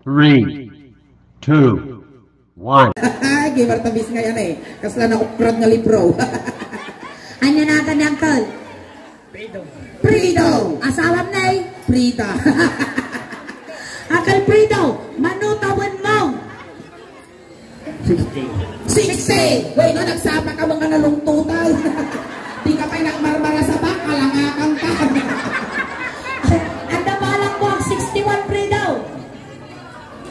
3, 2, 1. Gamer tabis ngayon eh. Kasla na ukrad nga libro. Anya na ka ni Uncle? Prido. Asalam na eh? Prita. Uncle Prido, manutawan mo. 60. Wait, no, nagsapa ka mga nalungtutan. Di ka pa'y nagmarmara sa baka, langakang ka. Anda balak mo ang 61 Prido.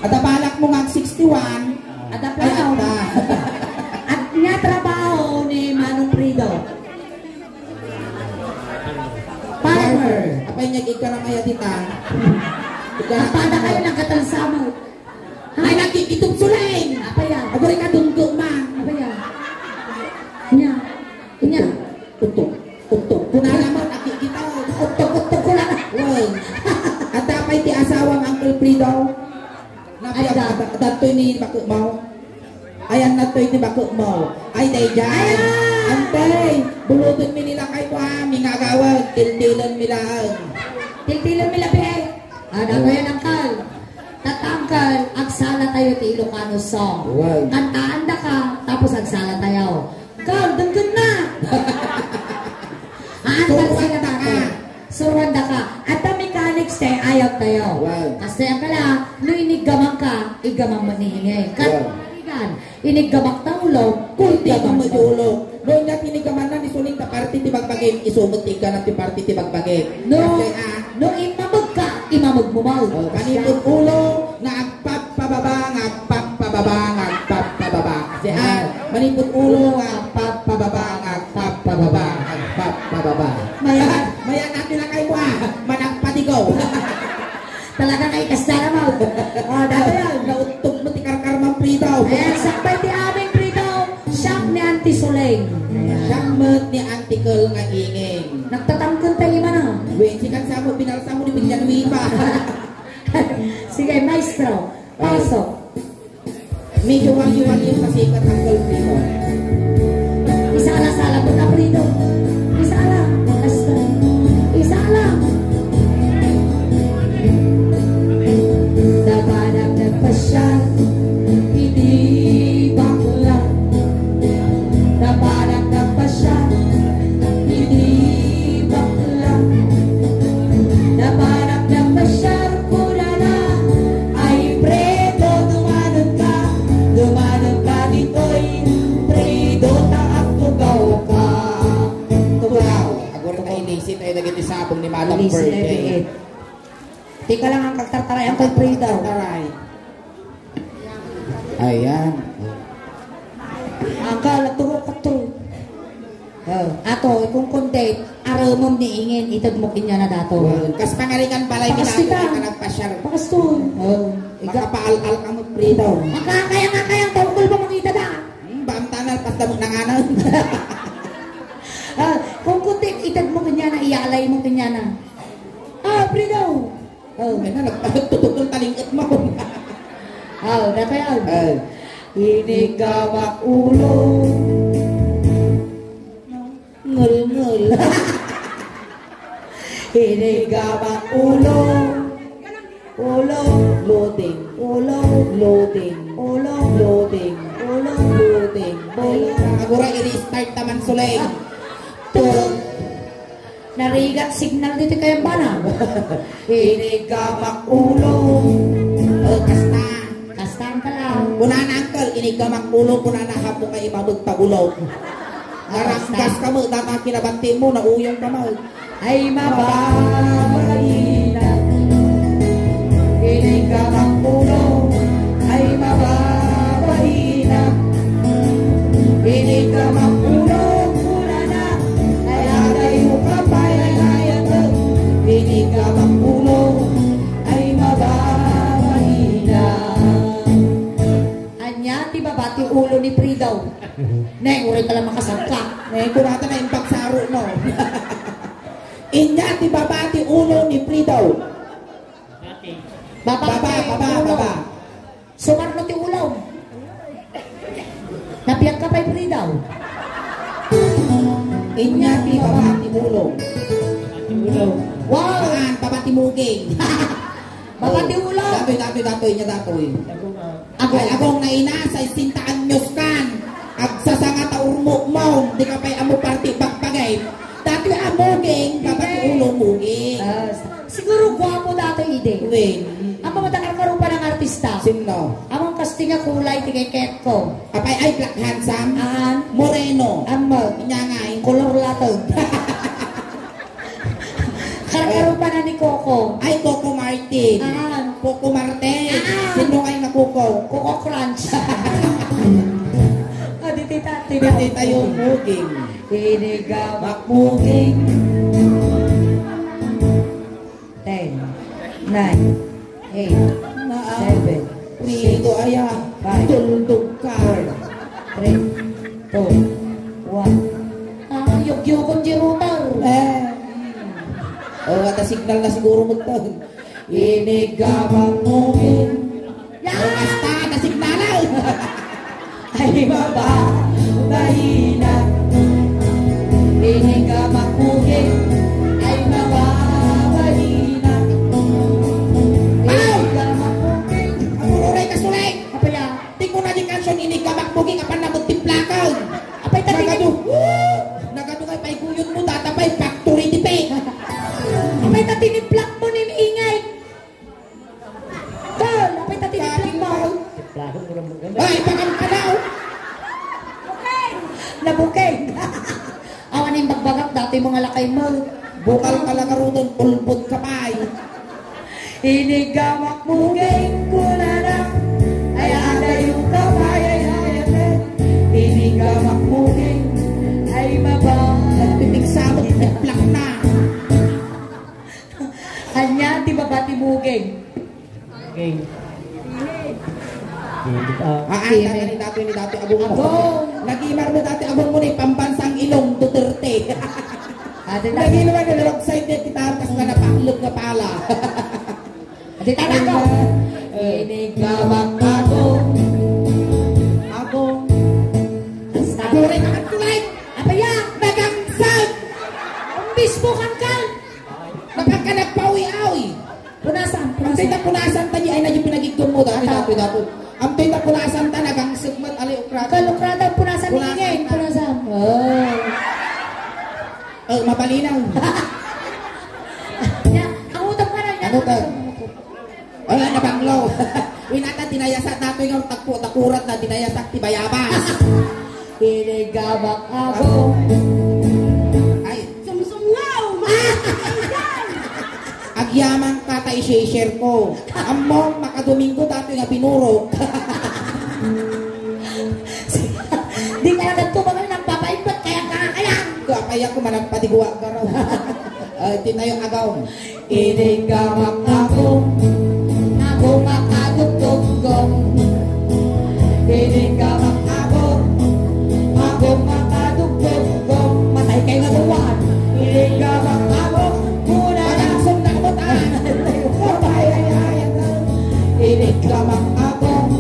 Ada balak mo nga 61. Ada plano. At nga trabaho ni Manong Prido. Farmer. Apay niya gig ka na kaya tita. Apa na kayo nagkatansamo? Ay, nagkikitong sulain. Apa yan? Agoy ka dungdung ma. Apa yan? Inya. Inya. Tutok. Tutok. Kunala mo, nakikita. Tutok ko lang. Uy. At apay ti asawang Uncle Prido. Ay, datoy ni Bakuk mo. Ayan na to'y ni Bakuk mo. Ay, day dyan. Antay, bulutin mi nila kay mo ha. Mingagawag, tiltilan mi lang. Tiltilan mi labi eh. Ada ko yan, Uncle. Tatangkal, agsala tayo ti Ilocano song. Wow. Kantaan da ka, tapos agsala tayo. Ikaw, dunggan na. Aantal sila na ka. Surwanda ka. At ang mechanics tayo, ayaw tayo. Wow. Kasi ang kala, no iniggamang ka, igamang manihingay. Katigan, iniggamang ta ulo, Kulti ka majulo. Noon na tinigaman na, isuling ka party ti bagbagin. Isumuti ka na ti party ti bagbagin. No, Kasi no imamag ka, imamag mo mal. kanipot ulo, ngagpap pababa, ngagpap pababa, ngagpap pababa. Kasi manipot ulo, ngagpap pababa, ngagpap pababa, ngagpap pababa. Maya natin na kayo managpatigaw. Talaga kay kasara mo. Dati yan, nautog mo ti karkarmang Prido. Ayan, sakbay ti aming Prido. Siyang ni Auntie Soleng. Siyang mat ni Antikal nga inging. Nagtatangkon tayo man ah. Wait, sikan sa mo, pinalsa mo ni Bilyan Wipa. Sige, maestro. Pasok. Medyo wang-iwang yung pasikat ng Prido. Isala-sala po na Prido. Isala. Basta. Isala. Nabanap nagpasya. Hindi bakla. Nabanap nagpasya. Hindi bakla. Nabanap nagpasya. Kuna na ay Prido. Dumanong ka dito'y Prido. Taak tugaw ka. Tugaw. Agora tayo inisip tayo naging isabong ni Madam Birthday. Tika lang ang kagtartaray ang kay Prido. Taray. Ayan. Ang kalaturo ka to. Ato, kung kundate, aramom ni Ingin, itag mo kinya na dato. Kas pangalingan balay Pakastika. minagin ka nagpasyar. Pakastun. Makapaal-al ka mo Prido. Makakayang tungkol ba makita na? Baam tanal, pasta mo nanganan. Kung kundate, itag mo kinya na, ialay mo kinya na. Prido. May na, nagtutok ng talingat mo. Dato yan. Inigawak ulo. Ngul-ngul. Inigawak ulo. Ulo. Loading. Ulo. Loading. Ulo. Loading. Ulo. Loading. Agora i-restart naman sulay. Narigat signal dito kayong bana. Inigamak ulo. Kasta. Kastaan ka lang. Kuna na Uncle, inigamak ulo. Kuna na hapo ka imamag pagulog. Naranggas ka mo, data kinabanti mo, nauyong ka mo. Ay mababalina. Inigamak ulo. Ay mababalina. Inigamak ulo. Kuna na. Ay agay mo kapay ay ayatag. Inigamak ulo. Ay mababalina. Anya, ti babati ulo ni Prido. Neng, uri ka lang makasagka. Kurata na yung pagsaro mo. Inya ti babati ulo ni Prido. Baba. Sumarno ti ulaw. Napiyak ka pa'y Prido. Inya ti babati ulo. Wow! Paan, babati muging. Mapati ulo. Datoy niya datoy. Agong. Ay agong na ina sa sintaan nyos kan. Agsasanga ta urmok mo, di ka pay amo party bagpagay. Datoy amoging, kapag ulo muging. Siguro guwapo dato ide. Win. Ang mamatakar ka pa ng artista. Sino? Amang kasting nga kulay tigay ketko. Apay ay black handsome. Moreno. Amag. Inyangay. Color latag. Karakaroon pa na ni Coco. Ay Coco Martin. Coco Martin. Sino ay na Coco? Coco Crunch. Hindi tayo muging. Inigamak muging. 10, 9, 8, 7, Rigo aya. Tuldog ka. 3, 2, 1. Yug-yugong jirutar. Ada signal na siguro magtag. Inigamak muging. Basta na signal. Ay mahina. Inigamak muging. Ay mahina. Inigamak muging. Ang ururay ka sulay. Apa ya? Di ko na di kansyon inigamak muging apan nabot timplakan. Apay tadi Nagado kay paiguyon mo tatapay factory di pe. apay tadi ni plak mo ni ingay. Tol, apay tadi ni plak mo. Ay pakam ka daw. Nabukeng. Awan yung bagbagak dati mga lakay mo. Bukal ka lang karunong pulpot ka pa. Inigamak muging kulana. Ay ada yung kamay ay hayate. Inigamak muging ay mabang. Pipigsabot plak na. Anya ti babati muging. Dati abong mo. Nag-imar mo dati abong mo ni pambansang ilong Duterte. Lagi naman na roadside din kita kas na napaklog na pala. Adi tanang ko. Inigamak agong. Agore ka at tulay. Apa ya? Nagangsag. Mismo kan kan. Nakakanapawi-awi. Punasan. Ang tita punasan ta ay na yung pinagigtong mo dati. Ang tita punasan ta nagangsag mat ali ukrata. Kalukrada punasan ni ingay. Punasan. Mabalinaw. Ang utang ka na niya. Ano ka? Wala na banglo. Winata tinayasak nato yung takurat na tinayasak ti bayabas. Inigamak agong. Ay, sumsungaw! Agyaman ka ta i-share ko. Among makadomingo dato nga pinuro. Di ka na ganito ba ng papaipat kaya kakaya. Kaya ko managpatigwa ka raw. Tinayong agaw. Inigamak agong. Agong makadugtugong. Inigamak agong. Agong makadugtugong. Matay kayo nga buwan. Inigamak agong. Muna na sundan mo tayo. Inigamak agong.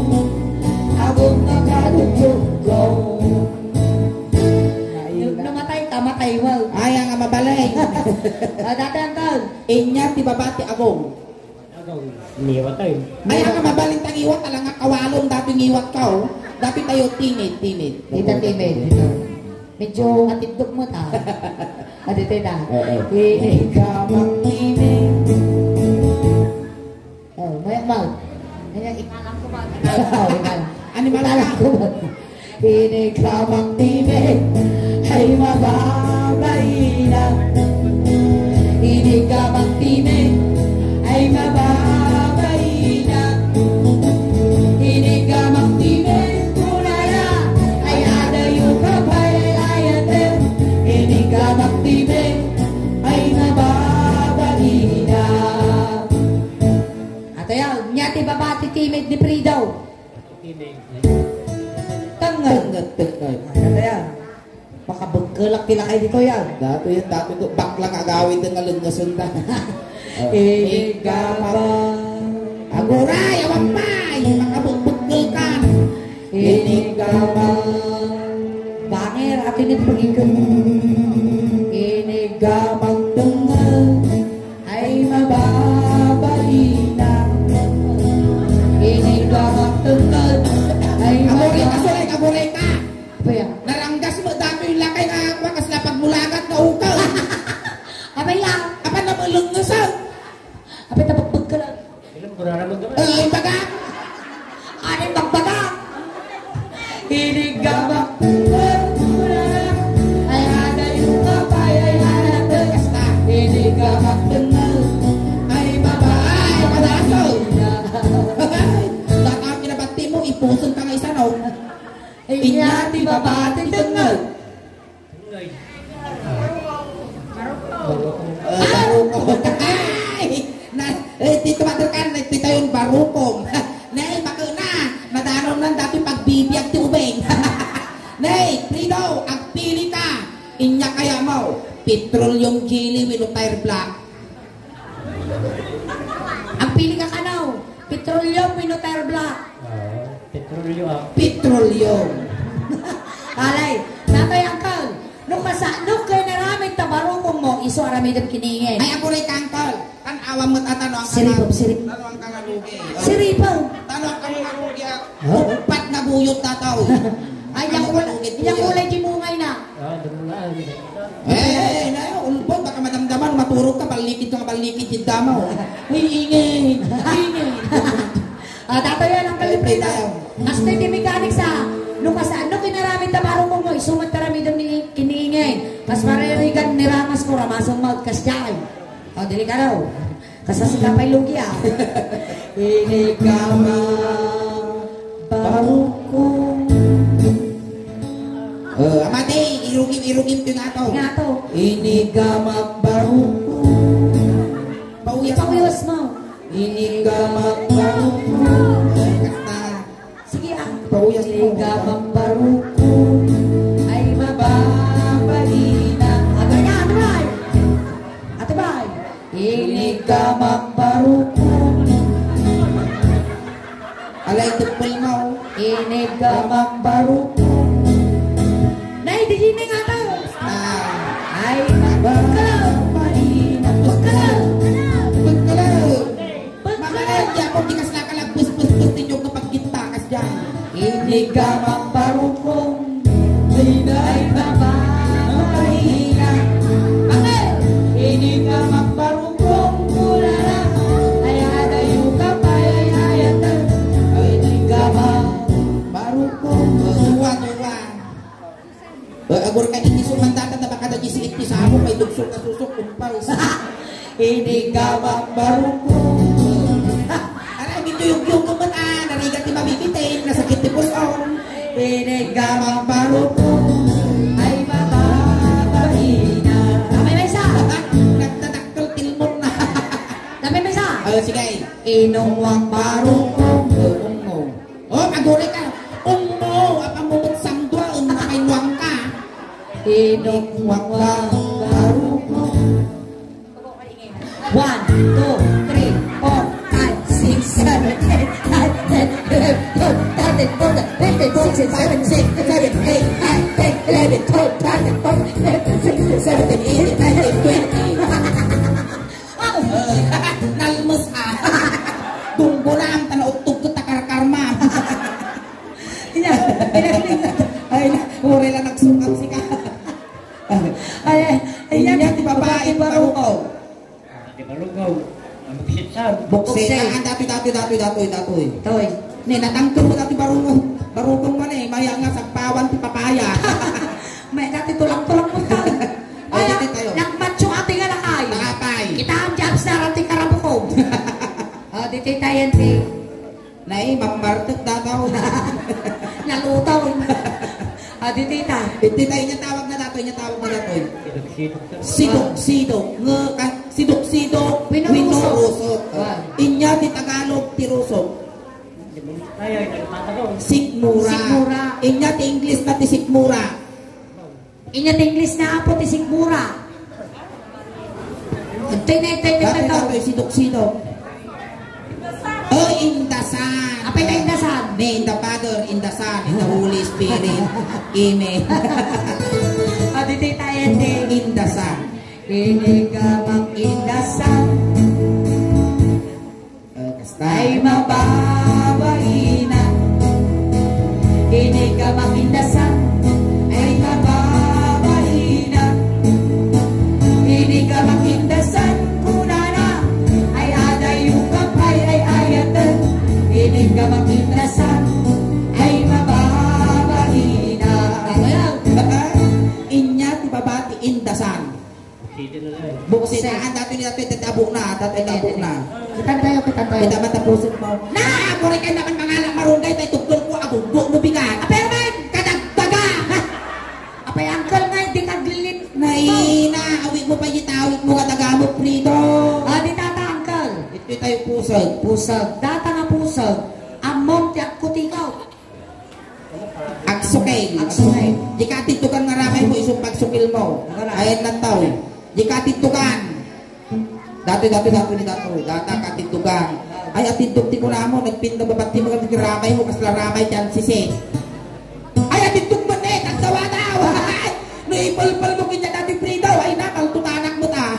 Agong makadugtugong. Namatay ka, matay mo. Ay, ang mabalay. Dati ang tol. Inya ti babati agong. Ay, ang mabaling tangiwat talang nga kawalong dati ngiwat ka oh. Dati tayo tinid. Dito, timid. Medyo atindog mo ta. Dito na. Inigamak timid. Mayak. Ikalang ko ba? Animal ko ba? Inigamak timid. Ay mababay na. Inigamak timid. Ay mababay na. Inigamak timid. Kunara. Ay ada yung kapay ay atin. Inigamak timid. Ay mababay na. Ato yan. Nyati babati timid ni Pridaw. Tangat. Ato yan. Makabagkalak kila kayo dito yan. Dato to. Baklang agawin din nga lungasun ta. Inigamak. Aguray, awapay. Makabugbuggal ka. Inigamak. Bangir, atin ito pagiging. Inigamak dengar. Ay mababali na. mau petroleum jelly with tire black. Ang pili ka kanaw, petroleum minotair black. Petroleum. Alay, natay angkal. Nung masanok kayo naraming tabarukong mo, iso aramidong kiningin. Ay ako rin kangkol. Kan awam mo't atano ang Siripop, sirip. Tano ang kangalugi. Siripaw. Tano ang kangalugi. Upat na buyot na tao. Ay, yung kulay di mungay na. Na ulpon baka madamdaman maturog ka balikid ka balikid di damaw. Ingay. Dato yan ang kalibrita. Hasta di mechanics nung masano kinaramid tabarukong mo, isumat taramidong ni kiniingin. Kas maririgan ni Ramas ko, ramasong magkas dyan. Dili ka daw. Kasasikapay lugi Inigama barukong. Amate, irugim ito nga to. Nga to. Inigama barukong. Ipawiyos mo. Inigama barukong. Sige Pawiyas mo. Inigama barukong. Ay mababalina. Atibay! Atibay! Inigama barukong. Alay tupul mo. Inigama barukong. Nay, dihining nga to. Ay Babalina. Pagkalaw! Mga di ako tikas na kalabus ninyo kapag gintakas dyan. Inigama barukong. Ay mababalina. Bakit? Inigama barukong. Kulala. Ay adayo ka pa. Ay ayatan. Inigama barukong. Tuwa. Agor ka hindi sumandatan na baka nagisiit ni sa amo may dugsok na susok kumpals. Inigama barukong. Aray, dito yung kuman narigat ni mabibitin, nasakit ni pusong. Inigama barukong. Ay mababalina. Damay may isa. Nagtatakal tilmon na. Damay may isa. Sige. Inungwang barukong. Ungo. Agore ka. Ungo. Apamumot sangdwa. Ungo na may nuwang ka. Inungwang barukong. 1, 2, 3, 4, 5, 6, 7, 8, 9, 10, 11, 12, 13, 14, 15, 16, 17, 18, 19, 20. Nalmus Dumbulam tanautog ko takar-karma. Ay, uri lang nagsungkap si ka. Ay, yan di babae barukaw. Buksit. Datoy. Toy. Ni natangkol mo dati barukong man maya nga sagpawan ti papaya. May dati tulang-tulang mo ta. Ay, dati tayo. Nagmatso ati nga lakay. Nakapay. Kita ang jobs na rati karabukog. Dito tayo ti. Nay, mamartek dataw. Nalutaw. Dito tayo. Hindi tayo niya tawag na datoy. Sidok. Sidok. Winurusot. Inya ti Tagalog ti rusok. Sikmura. Inya ti English na ti sikmura. Inya ti English na apo ti sikmura. Datoy sidok. Indasan. Apay na indasan? In the Father, in the Son, in the Holy Spirit. Amen. Dito tayo ti. Indasan. Inigamang indasan. Ay mababaina. Inigamang indasan. Ay mababaina. Inigamang indasan. Kunana. Ay adayo kapay ay ayatan. Inigamang indasan. Ay mababaina. Inya ti babati indasan. Buksitaan dati tatabok na. Kita tayo. Kita matapusin mo. Na! Kung rin naman mangalang marunggay tayo tuklol ko ako. Buk mo bigat. Apay man! Kadagdaga! Apay angkol nga, hindi kaglilit. Naina! Awig mo pa yitawig mo katagamot prito. Di tata angkol. Ito tayo pusag. Data nga pusag. Among tiyak kutikaw. Agsukay. Di ka titukan nga ramay mo isang pagsukil mo. Ayan lang tao. Di katitugan. Dati ni dato. Data katitugan. Ay atintog ti ko na mo. Nagpinda babati mo kami ramay mo. Kasla ramay dyan sisi. Ay atintog mo net. Ang tawa daw. No ipalpal mo kanya dati Fridaw. Ay na, kaltukanak mo ta.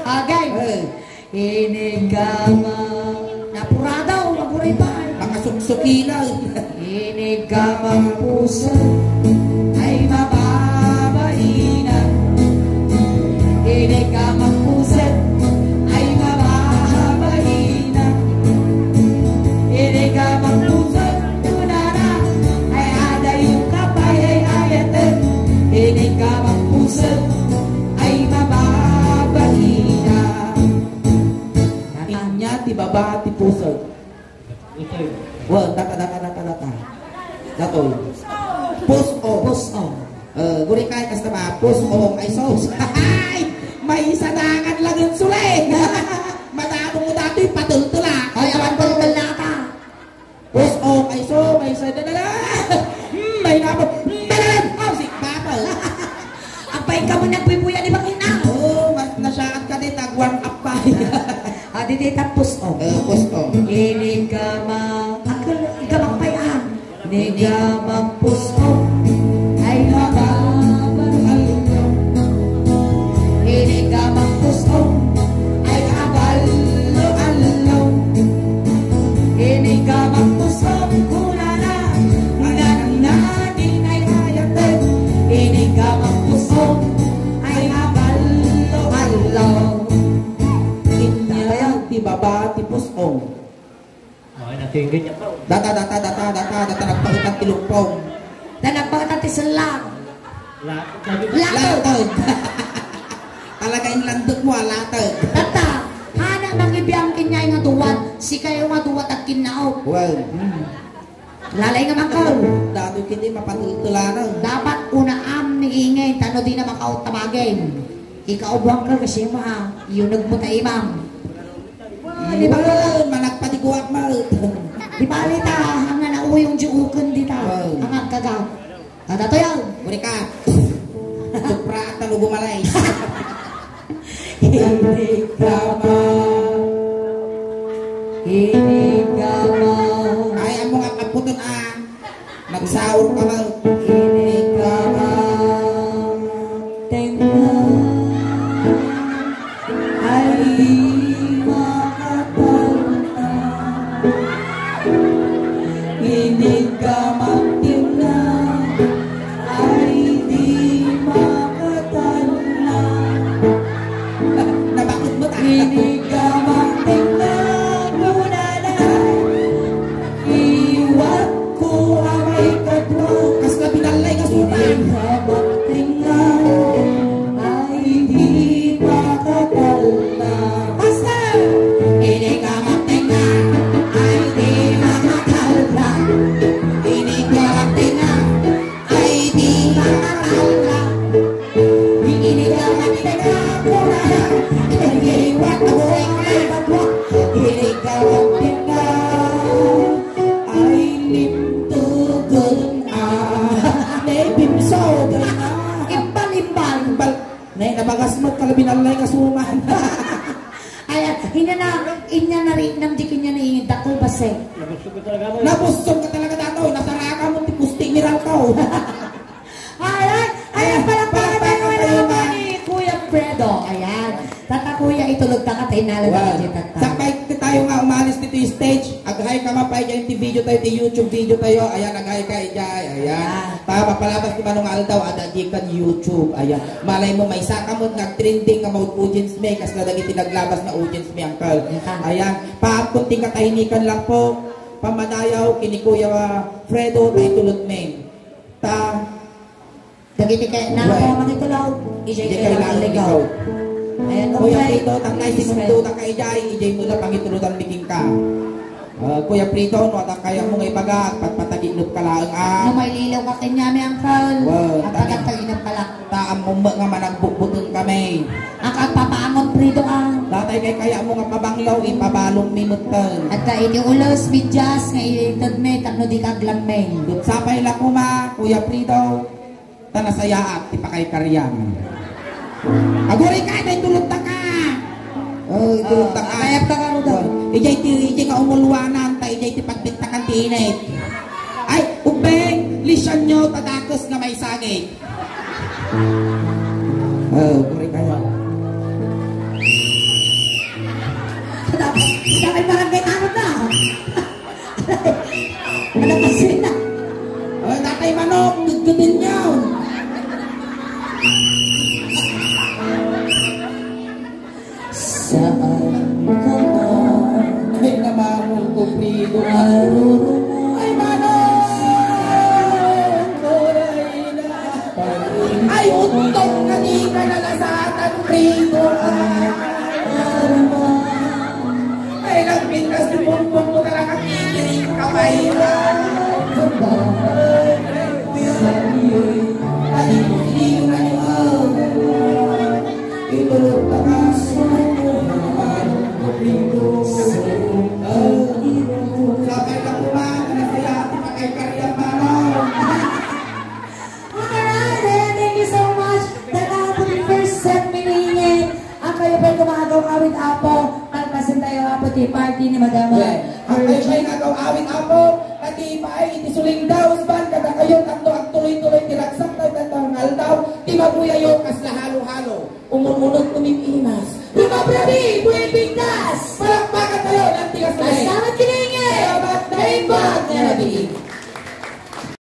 Agay. Inigama. Napuradaw. Maburay pa. Makasuksuki na. Inigamang puso ay mababainan. Inigamang puso ay mababainan. Inigamang puso tunana ay ada yung kapay ay ayatin. Inigamang puso ay mababainan. Inya ti baba ti puso. Wah, data. Datoy. Puso. Guri kay kasta ba puso ay sauce. Ay, may sadangan lang yung sulay. Matado mo datoy patultula. Ay, awan ko rin na ka. Puso ay so, may sadana. May nabo. Dalan. Oh, si papa. Apay ka mo nagpupuya di bakina. Oh, mas nasyaat ka din tagwan apay. Adi di tapos o. Puso. Inigamang igamang payaan. Inigamang puso ay mababainan. Inigamang puso ay abalo-alo. Inigamang puso kunana nanananing ay hayatin. Inigamang puso ay abalo-alo. Inya ti baba ti puso. Data nagpakitang tilugpong. Na nagpakita ti selang. Latod. Talaga yung landot mo, latod. Tata, hana mangibiyang kinyay nga duwan, si kayo nga duwat at kinaot. Well, Lalay nga makaw. dado kiti mapatultulan. Dapat unaam ni ingay, tano di na makaot tamagin. Ikaubwang ka kasi yun nagmuta imam. Di ba managpatiguak mo? Di ba alita, hanga na uyong juukan dita. Hangag kagaw. Tata yan. Muli ka. Supra at talugo malay. Inigamang. Ay, amo nga kaputon nagsaur ka mo. Inigamang. Tengah. Ay makapalta. Inigamang tingnan. Ay di makatala. Nabakit mo ta. Inigamang tingnan muna na. Iwat ko amay katwa. Kas na binalay ka suman. Inigamang tingnan. Ay di makatala. Basta! Inigamang tingnan. Ay di makatala. Inigamang tingnan. Ay di makatala. Inigamang tingnan muna na. Iwat ko amay katwa. Inigamang tingnan. Ay limtugon Nebimso. Imbal-imbal. Nay, nabagas mo kalabinalay ka suman. Ayan, inya na rin, namdikin niya na ingin, dako base. Nabusog ka talaga dato. Nasaraka mo ti pusti miral ka. Ayan, palakpakan tayo naman ni Kuya Fredo. Ayan, tata Kuya, itulog ta ka tayo nalaga dyan tata. Sakay tayo nga umalis dito yung stage. Aghay ka mapay dyan ti video tayo, ti YouTube video tayo. Ayan, aghay ka dyan. Ayan. Tama, palabas ti manong aldaw. Ada di kan YouTube. Ayan. Malay mo, may saka mo nag-trending ka mo audience may. Kas na dagiti naglabas na audience may angkal. Ayan. Paapkunting katahinikan lang po. Pamadayaw, kini Kuya Fredo, tayo tulot may. Dagiti kayo, na po makitulaw. Ijay Hindi kayo lang ligaw. Ayan, Kuya okay. Prito, tangkay sinundo na kay Jai, ijay mo na pangitulutan biging ka. Kuya Prito, no, kaya mo ngay bagat, patpataginop ka lang No may lilaw ka kanya may angkal. Wow, At pagkataginap pala. taam mo nga managbukbutun kami. Ang papaangot Fredo Datay kay kaya mo nga pabanglaw, ipabalong mimutan. At ini ulos, bidyas, nga ilitod me, tapno di kaglang me. Dutsapay lang ko ma, Kuya Prito. tanasayaat ti pakay karyam. Aguri ka na itulog ta ka. Oh, itulog ta ka. Kayap ta ka ro daw. Ijay ka umulwanan ta ijay ti pagbintakan ti init. Ay, ubeng, lisyan nyo tadakos na may saging. Oh, aguri kayo. Dapat barangay tanod na. Ano kasi na? Oh, tatay manok, gudgudin nyo. Saan ka na? Ay, namamong kuprido. Ay, manong! Ay, utong kanina na lasatan prido. Ay, nagpintas ni Bumbong mo na lang ang kikiling kamay na. Ay, hindi ko na yun. Itulog ka ka sa sabay na kumang na sila at ipakay karyang manaw. Thank you so much. Dala po yung first set miningin. Ang kayo pa kumagaw awit apo. Pagpasin tayo apo ti party ni Madama. Ang kayo siya'y nagaw-awit apo, pati pa ay itisuling daw, sban kada kayo tatlo at tuloy-tuloy tiragsak na tatangal daw, di mabuya yung kasla halo-halo, umulunod kumipinas, di mabrabi, buhay bigtas, palakpakan tayo ng tigas na Salamat kiningin! Salamat na imbag, Nerabi!